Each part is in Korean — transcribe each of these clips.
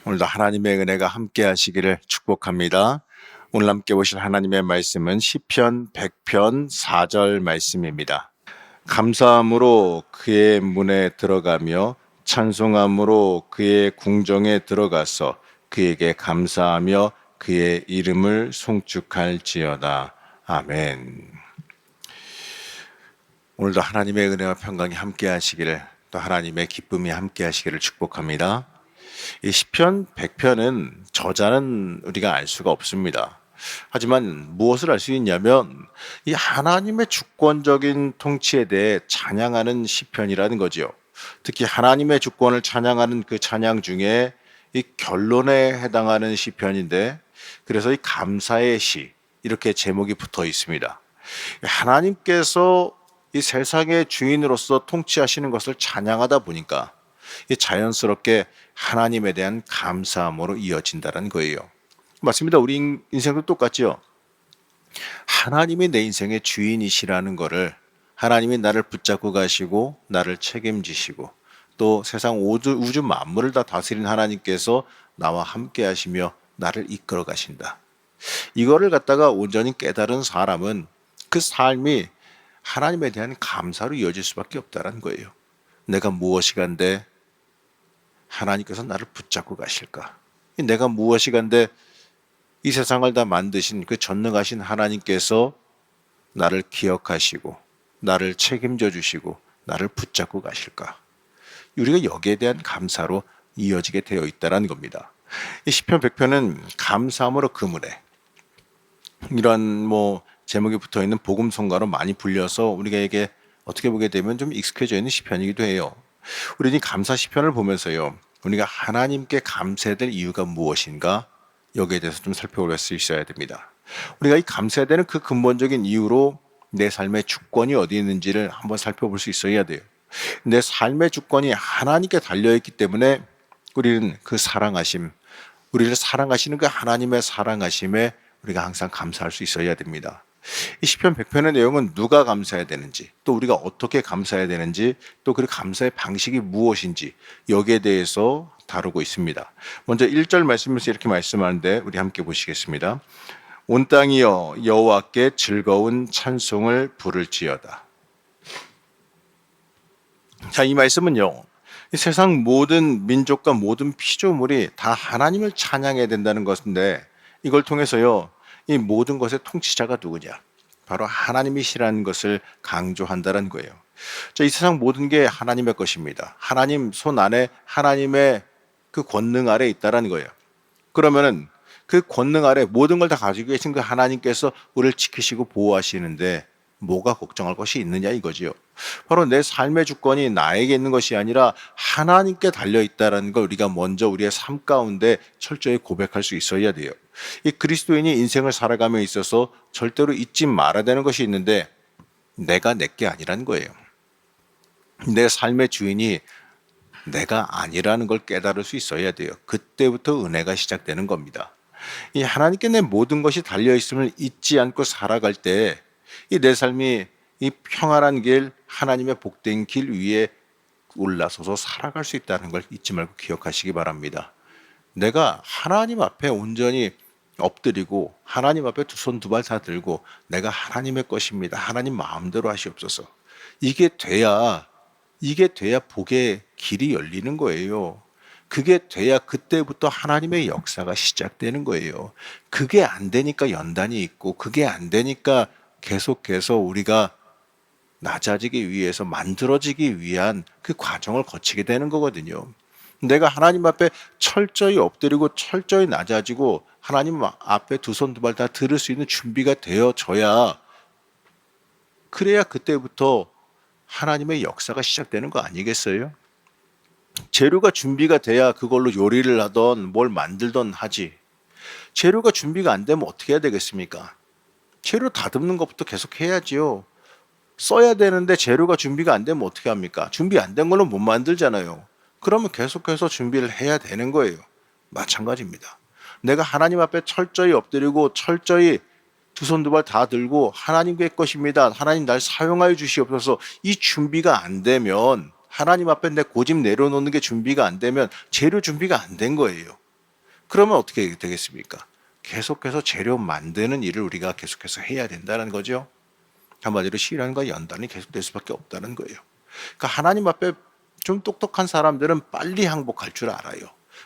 오늘도 하나님의 은혜가 함께 하시기를 축복합니다. 오늘 함께 보실 하나님의 말씀은 시편 100편 4절 말씀입니다. 감사함으로 그의 문에 들어가며 찬송함으로 그의 궁정에 들어가서 그에게 감사하며 그의 이름을 송축할지어다. 아멘. 오늘도 하나님의 은혜와 평강이 함께 하시기를, 또 하나님의 기쁨이 함께 하시기를 축복합니다. 이 시편 100편은 저자는 우리가 알 수가 없습니다. 하지만 무엇을 알 수 있냐면 이 하나님의 주권적인 통치에 대해 찬양하는 시편이라는 거지요. 특히 하나님의 주권을 찬양하는 그 찬양 중에 이 결론에 해당하는 시편인데, 그래서 이 감사의 시 이렇게 제목이 붙어 있습니다. 하나님께서 이 세상의 주인으로서 통치하시는 것을 찬양하다 보니까 자연스럽게 하나님에 대한 감사함으로 이어진다는 거예요. 맞습니다. 우리 인생도 똑같죠. 하나님이 내 인생의 주인이시라는 거를, 하나님이 나를 붙잡고 가시고 나를 책임지시고 또 세상 우주 만물을 다 다스린 하나님께서 나와 함께 하시며 나를 이끌어 가신다. 이거를 갖다가 온전히 깨달은 사람은 그 삶이 하나님에 대한 감사로 이어질 수밖에 없다는 거예요. 내가 무엇이간데 하나님께서 나를 붙잡고 가실까? 내가 무엇이간데 이 세상을 다 만드신 그 전능하신 하나님께서 나를 기억하시고 나를 책임져 주시고 나를 붙잡고 가실까? 우리가 여기에 대한 감사로 이어지게 되어 있다는 겁니다. 이 시편 100편은 감사함으로 그물에, 이런 제목이 붙어 있는 복음성가로 많이 불려서 우리에게 어떻게 보게 되면 좀 익숙해져 있는 시편이기도 해요. 우리는 이 감사 시편을 보면서요, 우리가 하나님께 감사해야 될 이유가 무엇인가, 여기에 대해서 좀 살펴볼 수 있어야 됩니다. 우리가 이 감사해야 되는 그 근본적인 이유로 내 삶의 주권이 어디 있는지를 한번 살펴볼 수 있어야 돼요. 내 삶의 주권이 하나님께 달려있기 때문에 우리는 그 사랑하심, 우리를 사랑하시는 그 하나님의 사랑하심에 우리가 항상 감사할 수 있어야 됩니다. 이 시편 100편의 내용은 누가 감사해야 되는지, 또 우리가 어떻게 감사해야 되는지, 또 그 감사의 방식이 무엇인지 여기에 대해서 다루고 있습니다. 먼저 1절 말씀에서 이렇게 말씀하는데 우리 함께 보시겠습니다. 온 땅이여 여호와께 즐거운 찬송을 부를지어다. 자, 이 말씀은요, 이 세상 모든 민족과 모든 피조물이 다 하나님을 찬양해야 된다는 것인데, 이걸 통해서요, 이 모든 것의 통치자가 누구냐? 바로 하나님이시라는 것을 강조한다는 거예요. 자, 이 세상 모든 게 하나님의 것입니다. 하나님 손 안에 하나님의 그 권능 아래 있다라는 거예요. 그러면은 그 권능 아래 모든 걸 다 가지고 계신 그 하나님께서 우리를 지키시고 보호하시는데 뭐가 걱정할 것이 있느냐 이거지요. 바로 내 삶의 주권이 나에게 있는 것이 아니라 하나님께 달려 있다라는 걸 우리가 먼저 우리의 삶 가운데 철저히 고백할 수 있어야 돼요. 이 그리스도인이 인생을 살아감에 있어서 절대로 잊지 말아야 되는 것이 있는데, 내가 내게 아니라는 거예요. 내 삶의 주인이 내가 아니라는 걸 깨달을 수 있어야 돼요. 그때부터 은혜가 시작되는 겁니다. 이 하나님께 내 모든 것이 달려 있음을 잊지 않고 살아갈 때 이 내 삶이 이 평안한 길, 하나님의 복된 길 위에 올라서서 살아갈 수 있다는 걸 잊지 말고 기억하시기 바랍니다. 내가 하나님 앞에 온전히 엎드리고 하나님 앞에 두 손 두 발 다 들고 내가 하나님의 것입니다, 하나님 마음대로 하시옵소서, 이게 돼야 복의 길이 열리는 거예요. 그게 돼야 그때부터 하나님의 역사가 시작되는 거예요. 그게 안 되니까 연단이 있고, 그게 안 되니까 계속해서 우리가 낮아지기 위해서, 만들어지기 위한 그 과정을 거치게 되는 거거든요. 내가 하나님 앞에 철저히 엎드리고 철저히 낮아지고 하나님 앞에 두 손 두 발 다 들을 수 있는 준비가 되어져야, 그래야 그때부터 하나님의 역사가 시작되는 거 아니겠어요? 재료가 준비가 돼야 그걸로 요리를 하던 뭘 만들던 하지. 재료가 준비가 안 되면 어떻게 해야 되겠습니까? 재료 다듬는 것부터 계속 해야지요. 써야 되는데 재료가 준비가 안 되면 어떻게 합니까? 준비 안 된 걸로 못 만들잖아요. 그러면 계속해서 준비를 해야 되는 거예요. 마찬가지입니다. 내가 하나님 앞에 철저히 엎드리고 철저히 두 손 두 발 다 들고 하나님의 것입니다, 하나님 날 사용하여 주시옵소서, 이 준비가 안 되면, 하나님 앞에 내 고집 내려놓는 게 준비가 안 되면 재료 준비가 안 된 거예요. 그러면 어떻게 되겠습니까? 계속해서 재료 만드는 일을 우리가 계속해서 해야 된다는 거죠. 한마디로 시련과 연단이 계속될 수밖에 없다는 거예요. 그러니까 하나님 앞에 좀 똑똑한 사람들은 빨리 항복할 줄 알아요.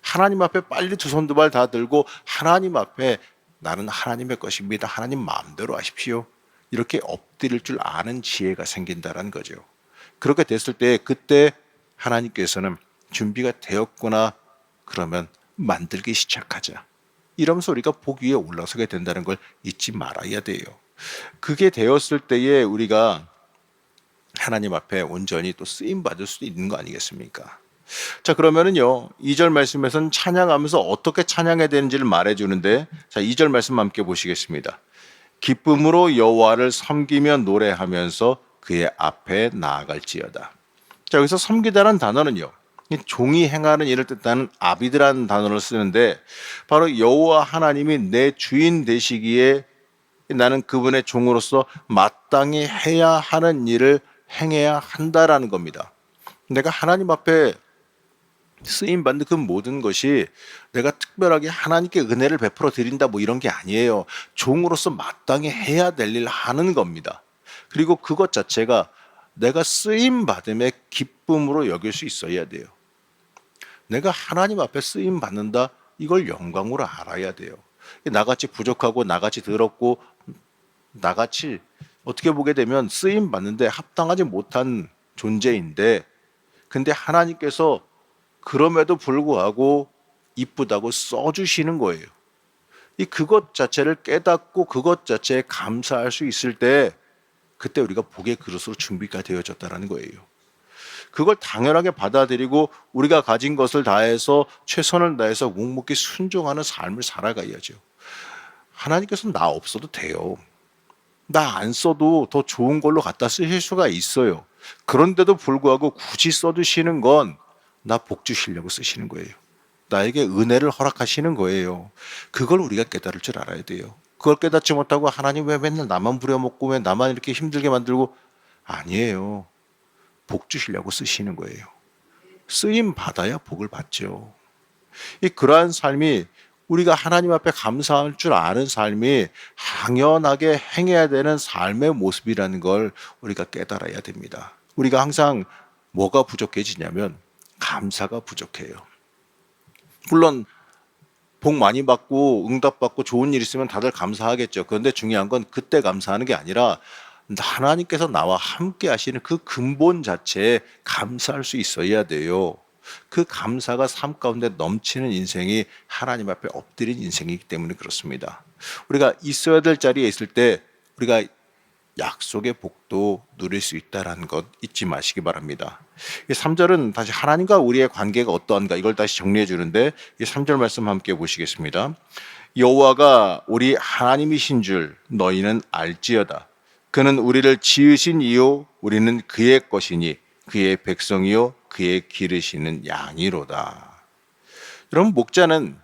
하나님 앞에 빨리 두 손 두 발 다 들고 하나님 앞에 나는 하나님의 것입니다. 하나님 마음대로 하십시오. 이렇게 엎드릴 줄 아는 지혜가 생긴다는 거죠. 그렇게 됐을 때 그때 하나님께서는 준비가 되었구나 그러면 만들기 시작하자. 이러면서 우리가 복 위에 올라서게 된다는 걸 잊지 말아야 돼요. 그게 되었을 때에 우리가 하나님 앞에 온전히 또 쓰임 받을 수도 있는 거 아니겠습니까? 자, 그러면은요, 2절 말씀에서는 찬양하면서 어떻게 찬양해야 되는지를 말해 주는데, 자, 2절 말씀 함께 보시겠습니다. 기쁨으로 여호와를 섬기며 노래하면서 그의 앞에 나아갈지어다. 자, 여기서 섬기다라는 단어는요, 종이 행하는 일을 뜻하는 아비드라는 단어를 쓰는데, 바로 여호와 하나님이 내 주인 되시기에 나는 그분의 종으로서 마땅히 해야 하는 일을 행해야 한다라는 겁니다. 내가 하나님 앞에 쓰임 받는 그 모든 것이 내가 특별하게 하나님께 은혜를 베풀어 드린다 뭐 이런 게 아니에요. 종으로서 마땅히 해야 될 일 하는 겁니다. 그리고 그것 자체가 내가 쓰임 받음의 기쁨으로 여길 수 있어야 돼요. 내가 하나님 앞에 쓰임 받는다 이걸 영광으로 알아야 돼요. 나같이 부족하고 나같이 더럽고 나같이 어떻게 보게 되면 쓰임 받는데 합당하지 못한 존재인데 근데 하나님께서 그럼에도 불구하고 이쁘다고 써주시는 거예요. 이 그것 자체를 깨닫고 그것 자체에 감사할 수 있을 때 그때 우리가 복의 그릇으로 준비가 되어졌다는 거예요. 그걸 당연하게 받아들이고 우리가 가진 것을 다해서 최선을 다해서 묵묵히 순종하는 삶을 살아가야죠. 하나님께서는 나 없어도 돼요. 나 안 써도 더 좋은 걸로 갖다 쓰실 수가 있어요. 그런데도 불구하고 굳이 써두시는 건 나 복 주시려고 쓰시는 거예요. 나에게 은혜를 허락하시는 거예요. 그걸 우리가 깨달을 줄 알아야 돼요. 그걸 깨닫지 못하고 하나님 왜 맨날 나만 부려먹고 왜 나만 이렇게 힘들게 만들고 아니에요. 복 주시려고 쓰시는 거예요. 쓰임 받아야 복을 받죠. 그러한 삶이 우리가 하나님 앞에 감사할 줄 아는 삶이 당연하게 행해야 되는 삶의 모습이라는 걸 우리가 깨달아야 됩니다. 우리가 항상 뭐가 부족해지냐면 감사가 부족해요. 물론 복 많이 받고 응답받고 좋은 일 있으면 다들 감사하겠죠. 그런데 중요한 건 그때 감사하는 게 아니라 하나님께서 나와 함께 하시는 그 근본 자체에 감사할 수 있어야 돼요. 그 감사가 삶 가운데 넘치는 인생이 하나님 앞에 엎드린 인생이기 때문에 그렇습니다. 우리가 있어야 될 자리에 있을 때 우리가 약속의 복도 누릴 수 있다는 것 잊지 마시기 바랍니다. 3절은 다시 하나님과 우리의 관계가 어떠한가 이걸 다시 정리해 주는데 이 3절 말씀 함께 보시겠습니다. 여호와가 우리 하나님이신 줄 너희는 알지어다. 그는 우리를 지으신 이요 우리는 그의 것이니 그의 백성이요 그의 기르시는 양이로다. 여러분 목자는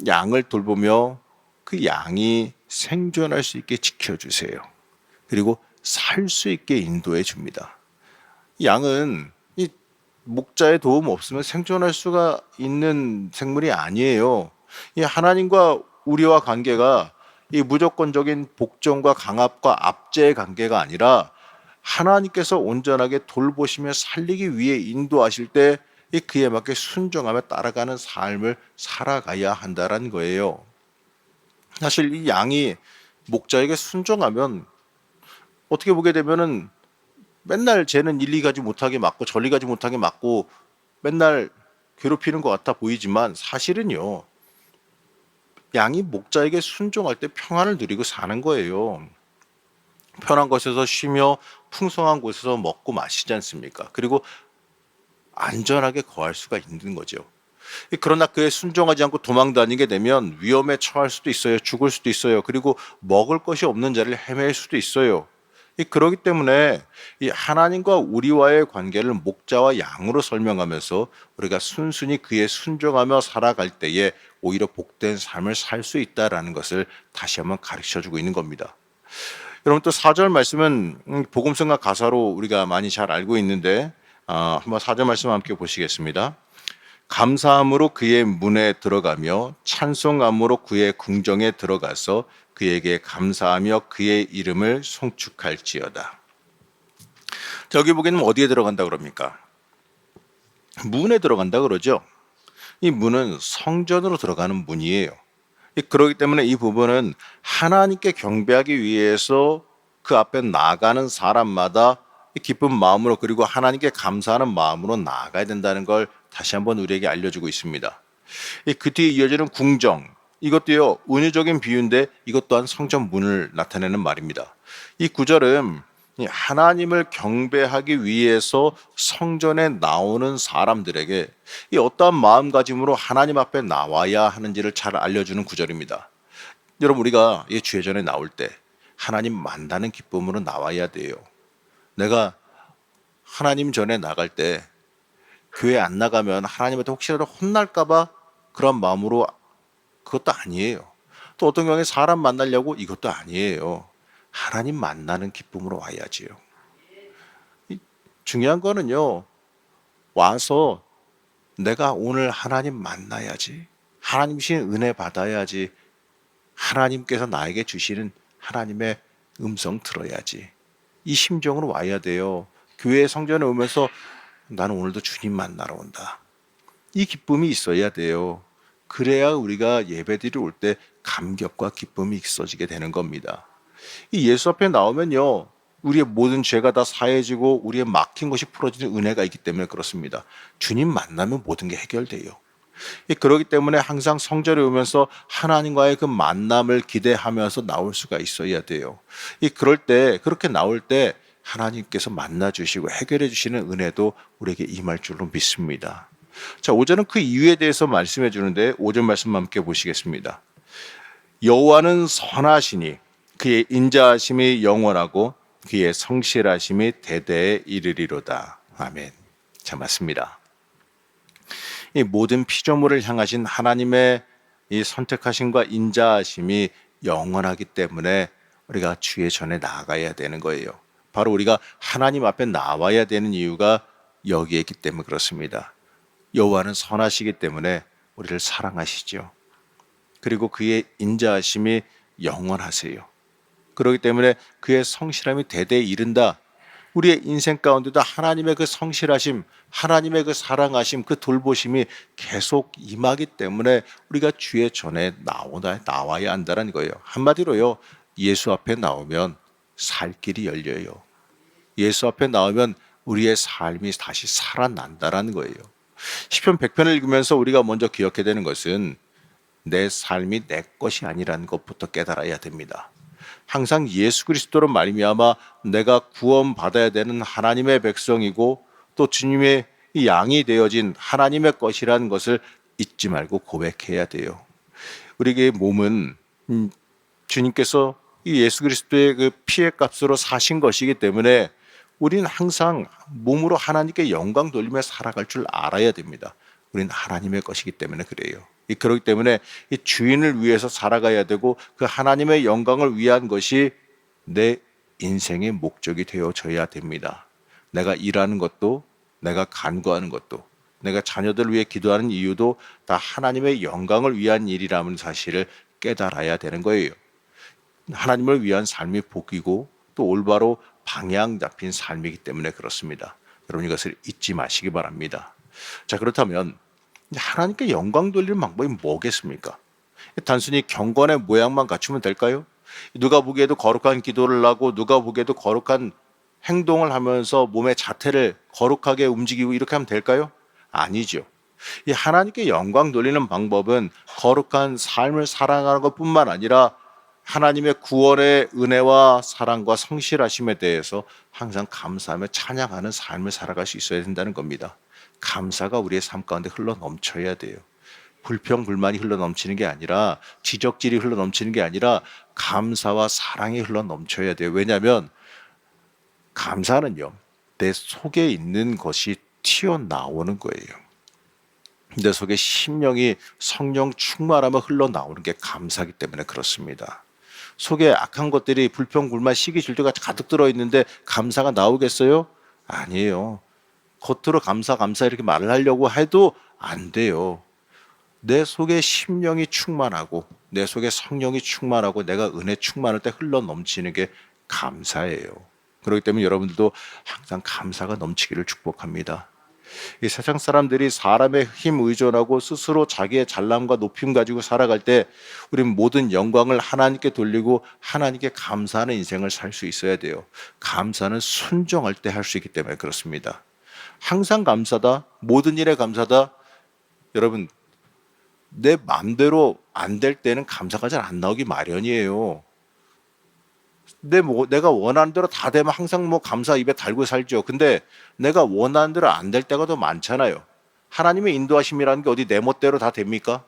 양을 돌보며 그 양이 생존할 수 있게 지켜주세요. 그리고 살 수 있게 인도해 줍니다. 양은 이 목자의 도움 없으면 생존할 수가 있는 생물이 아니에요. 이 하나님과 우리와 관계가 이 무조건적인 복종과 강압과 압제의 관계가 아니라 하나님께서 온전하게 돌보시며 살리기 위해 인도하실 때 그에 맞게 순종하며 따라가는 삶을 살아가야 한다는 거예요. 사실 이 양이 목자에게 순종하면 어떻게 보게 되면은 맨날 쟤는 일리 가지 못하게 맞고 저리 가지 못하게 맞고 맨날 괴롭히는 것 같아 보이지만 사실은요. 양이 목자에게 순종할 때 평안을 누리고 사는 거예요. 편한 곳에서 쉬며 풍성한 곳에서 먹고 마시지 않습니까? 그리고 안전하게 거할 수가 있는 거죠. 그러나 그에 순종하지 않고 도망 다니게 되면 위험에 처할 수도 있어요. 죽을 수도 있어요. 그리고 먹을 것이 없는 자리를 헤맬 수도 있어요. 그렇기 때문에 이 하나님과 우리와의 관계를 목자와 양으로 설명하면서 우리가 순순히 그에 순종하며 살아갈 때에 오히려 복된 삶을 살 수 있다라는 것을 다시 한번 가르쳐주고 있는 겁니다. 여러분 또 4절 말씀은 복음성과 가사로 우리가 많이 잘 알고 있는데 한번 4절 말씀 함께 보시겠습니다. 감사함으로 그의 문에 들어가며 찬송함으로 그의 궁정에 들어가서 그에게 감사하며 그의 이름을 송축할지어다. 저기 보기에는 어디에 들어간다 그럽니까? 문에 들어간다 그러죠. 이 문은 성전으로 들어가는 문이에요. 그렇기 때문에 이 부분은 하나님께 경배하기 위해서 그 앞에 나가는 사람마다 기쁜 마음으로, 그리고 하나님께 감사하는 마음으로 나아가야 된다는 걸 다시 한번 우리에게 알려주고 있습니다. 그 뒤에 이어지는 궁정, 이것도요 은유적인 비유인데 이것 또한 성전 문을 나타내는 말입니다. 이 구절은 하나님을 경배하기 위해서 성전에 나오는 사람들에게 이 어떠한 마음가짐으로 하나님 앞에 나와야 하는지를 잘 알려주는 구절입니다. 여러분, 우리가 이 주의 전에 나올 때 하나님 만나는 기쁨으로 나와야 돼요. 내가 하나님 전에 나갈 때 교회 안 나가면 하나님한테 혹시라도 혼날까봐 그런 마음으로, 그것도 아니에요. 또 어떤 경우에 사람 만나려고, 이것도 아니에요. 하나님 만나는 기쁨으로 와야지요. 중요한 거는요, 와서 내가 오늘 하나님 만나야지, 하나님 주신 은혜 받아야지, 하나님께서 나에게 주시는 하나님의 음성 들어야지, 이 심정으로 와야 돼요. 교회 성전에 오면서 나는 오늘도 주님 만나러 온다, 이 기쁨이 있어야 돼요. 그래야 우리가 예배드리러 올 때 감격과 기쁨이 있어지게 되는 겁니다. 이 예수 앞에 나오면요, 우리의 모든 죄가 다 사해지고 우리의 막힌 것이 풀어지는 은혜가 있기 때문에 그렇습니다. 주님 만나면 모든 게 해결돼요. 그렇기 때문에 항상 성전에 오면서 하나님과의 그 만남을 기대하면서 나올 수가 있어야 돼요. 그럴 때, 그렇게 나올 때 하나님께서 만나주시고 해결해 주시는 은혜도 우리에게 임할 줄로 믿습니다. 자, 5절은 그 이유에 대해서 말씀해 주는데 5절 말씀 함께 보시겠습니다. 여호와는 선하시니 그의 인자하심이 영원하고 그의 성실하심이 대대에 이르리로다. 아멘. 자, 맞습니다. 이 모든 피조물을 향하신 하나님의 이 선택하심과 인자하심이 영원하기 때문에 우리가 주의 전에 나아가야 되는 거예요. 바로 우리가 하나님 앞에 나와야 되는 이유가 여기에 있기 때문에 그렇습니다. 여호와는 선하시기 때문에 우리를 사랑하시죠. 그리고 그의 인자하심이 영원하세요. 그렇기 때문에 그의 성실함이 대대에 이른다. 우리의 인생 가운데도 하나님의 그 성실하심, 하나님의 그 사랑하심, 그 돌보심이 계속 임하기 때문에 우리가 주의 전에 나와야 한다는 거예요. 한마디로요, 예수 앞에 나오면 살 길이 열려요. 예수 앞에 나오면 우리의 삶이 다시 살아난다는 거예요. 시편 100편을 읽으면서 우리가 먼저 기억해야 되는 것은 내 삶이 내 것이 아니라는 것부터 깨달아야 됩니다. 항상 예수 그리스도로 말미암아 내가 구원받아야 되는 하나님의 백성이고 또 주님의 이 양이 되어진 하나님의 것이라는 것을 잊지 말고 고백해야 돼요. 우리의 몸은 주님께서 이 예수 그리스도의 그 피의 값으로 사신 것이기 때문에 우리는 항상 몸으로 하나님께 영광 돌리며 살아갈 줄 알아야 됩니다. 우리는 하나님의 것이기 때문에 그래요. 그렇기 때문에 이 주인을 위해서 살아가야 되고 그 하나님의 영광을 위한 것이 내 인생의 목적이 되어져야 됩니다. 내가 일하는 것도, 내가 간구하는 것도, 내가 자녀들을 위해 기도하는 이유도 다 하나님의 영광을 위한 일이라는 사실을 깨달아야 되는 거예요. 하나님을 위한 삶이 복이고 또 올바로 방향 잡힌 삶이기 때문에 그렇습니다. 여러분, 이것을 잊지 마시기 바랍니다. 자, 그렇다면 하나님께 영광 돌리는 방법이 뭐겠습니까? 단순히 경건의 모양만 갖추면 될까요? 누가 보기에도 거룩한 기도를 하고 누가 보기에도 거룩한 행동을 하면서 몸의 자태를 거룩하게 움직이고 이렇게 하면 될까요? 아니죠. 이 하나님께 영광 돌리는 방법은 거룩한 삶을 살아가는 것뿐만 아니라 하나님의 구원의 은혜와 사랑과 성실하심에 대해서 항상 감사하며 찬양하는 삶을 살아갈 수 있어야 된다는 겁니다. 감사가 우리의 삶 가운데 흘러 넘쳐야 돼요. 불평, 불만이 흘러 넘치는 게 아니라, 지적질이 흘러 넘치는 게 아니라 감사와 사랑이 흘러 넘쳐야 돼요. 왜냐하면 감사는요, 내 속에 있는 것이 튀어나오는 거예요. 내 속에 심령이 성령 충만하며 흘러나오는 게 감사이기 때문에 그렇습니다. 속에 악한 것들이 불평, 불만, 시기, 질투가 가득 들어있는데 감사가 나오겠어요? 아니에요. 겉으로 감사 감사 이렇게 말을 하려고 해도 안 돼요. 내 속에 심령이 충만하고 내 속에 성령이 충만하고 내가 은혜 충만할 때 흘러 넘치는 게 감사예요. 그렇기 때문에 여러분들도 항상 감사가 넘치기를 축복합니다. 이 세상 사람들이 사람의 힘 의존하고 스스로 자기의 잘남과 높임 가지고 살아갈 때 우리는 모든 영광을 하나님께 돌리고 하나님께 감사하는 인생을 살 수 있어야 돼요. 감사는 순종할 때 할 수 있기 때문에 그렇습니다. 항상 감사다, 모든 일에 감사다. 여러분, 내 마음대로 안 될 때는 감사가 잘 안 나오기 마련이에요. 내가 원하는 대로 다 되면 항상 감사 입에 달고 살죠. 근데 내가 원하는 대로 안 될 때가 더 많잖아요. 하나님의 인도하심이라는 게 어디 내 멋대로 다 됩니까?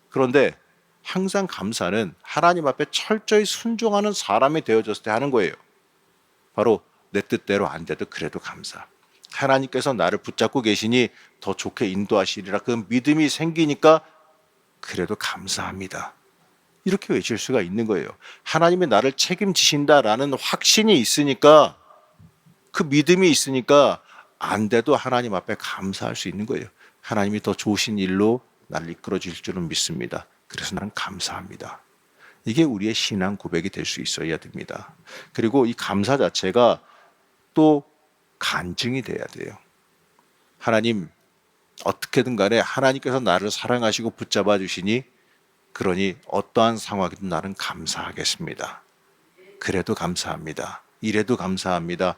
그런데 항상 감사는 하나님 앞에 철저히 순종하는 사람이 되어졌을 때 하는 거예요. 바로 내 뜻대로 안 돼도 그래도 감사. 하나님께서 나를 붙잡고 계시니 더 좋게 인도하시리라. 그 믿음이 생기니까 그래도 감사합니다. 이렇게 외칠 수가 있는 거예요. 하나님이 나를 책임지신다라는 확신이 있으니까, 그 믿음이 있으니까 안 돼도 하나님 앞에 감사할 수 있는 거예요. 하나님이 더 좋으신 일로 나를 이끌어 주실 줄은 믿습니다. 그래서 나는 감사합니다. 이게 우리의 신앙 고백이 될 수 있어야 됩니다. 그리고 이 감사 자체가 또 간증이 돼야 돼요. 하나님, 어떻게든 간에 하나님께서 나를 사랑하시고 붙잡아 주시니 그러니 어떠한 상황이든 나는 감사하겠습니다. 그래도 감사합니다. 이래도 감사합니다.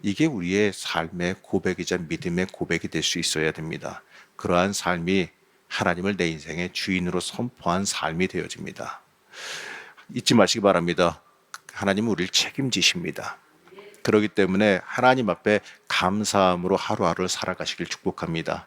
이게 우리의 삶의 고백이자 믿음의 고백이 될 수 있어야 됩니다. 그러한 삶이 하나님을 내 인생의 주인으로 선포한 삶이 되어집니다. 잊지 마시기 바랍니다. 하나님은 우리를 책임지십니다. 그렇기 때문에 하나님 앞에 감사함으로 하루하루를 살아가시길 축복합니다.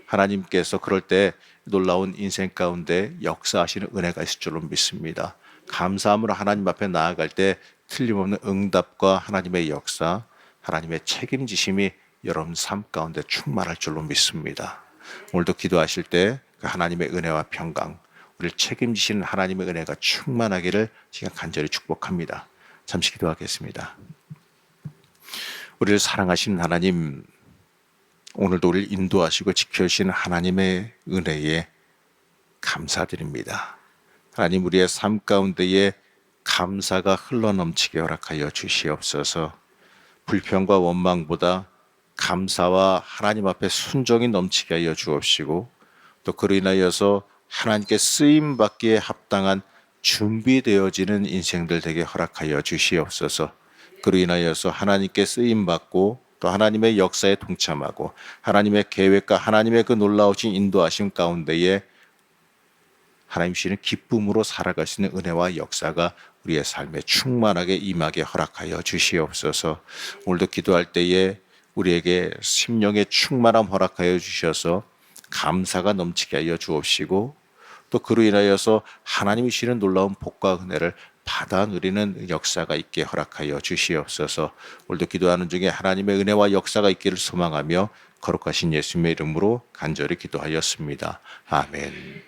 하나님께서 그럴 때 놀라운 인생 가운데 역사하시는 은혜가 있을 줄로 믿습니다. 감사함으로 하나님 앞에 나아갈 때 틀림없는 응답과 하나님의 역사, 하나님의 책임지심이 여러분 삶 가운데 충만할 줄로 믿습니다. 오늘도 기도하실 때 그 하나님의 은혜와 평강, 우리를 책임지시는 하나님의 은혜가 충만하기를 제가 간절히 축복합니다. 잠시 기도하겠습니다. 우리를 사랑하시는 하나님, 오늘도 우리를 인도하시고 지켜주시는 하나님의 은혜에 감사드립니다. 하나님, 우리의 삶 가운데에 감사가 흘러넘치게 허락하여 주시옵소서. 불평과 원망보다 감사와 하나님 앞에 순종이 넘치게 하여 주옵시고, 또 그로 인하여서 하나님께 쓰임받기에 합당한 준비되어지는 인생들 되게 허락하여 주시옵소서. 그로 인하여서 하나님께 쓰임받고 또 하나님의 역사에 동참하고 하나님의 계획과 하나님의 그 놀라우신 인도하심 가운데에 하나님 주시는 기쁨으로 살아갈 수 있는 은혜와 역사가 우리의 삶에 충만하게 임하게 허락하여 주시옵소서. 오늘도 기도할 때에 우리에게 심령의 충만함 허락하여 주셔서 감사가 넘치게 하여 주옵시고, 또 그로 인하여서 하나님이 주시는 놀라운 복과 은혜를 받아 누리는 역사가 있게 허락하여 주시옵소서. 오늘도 기도하는 중에 하나님의 은혜와 역사가 있기를 소망하며 거룩하신 예수님의 이름으로 간절히 기도하였습니다. 아멘.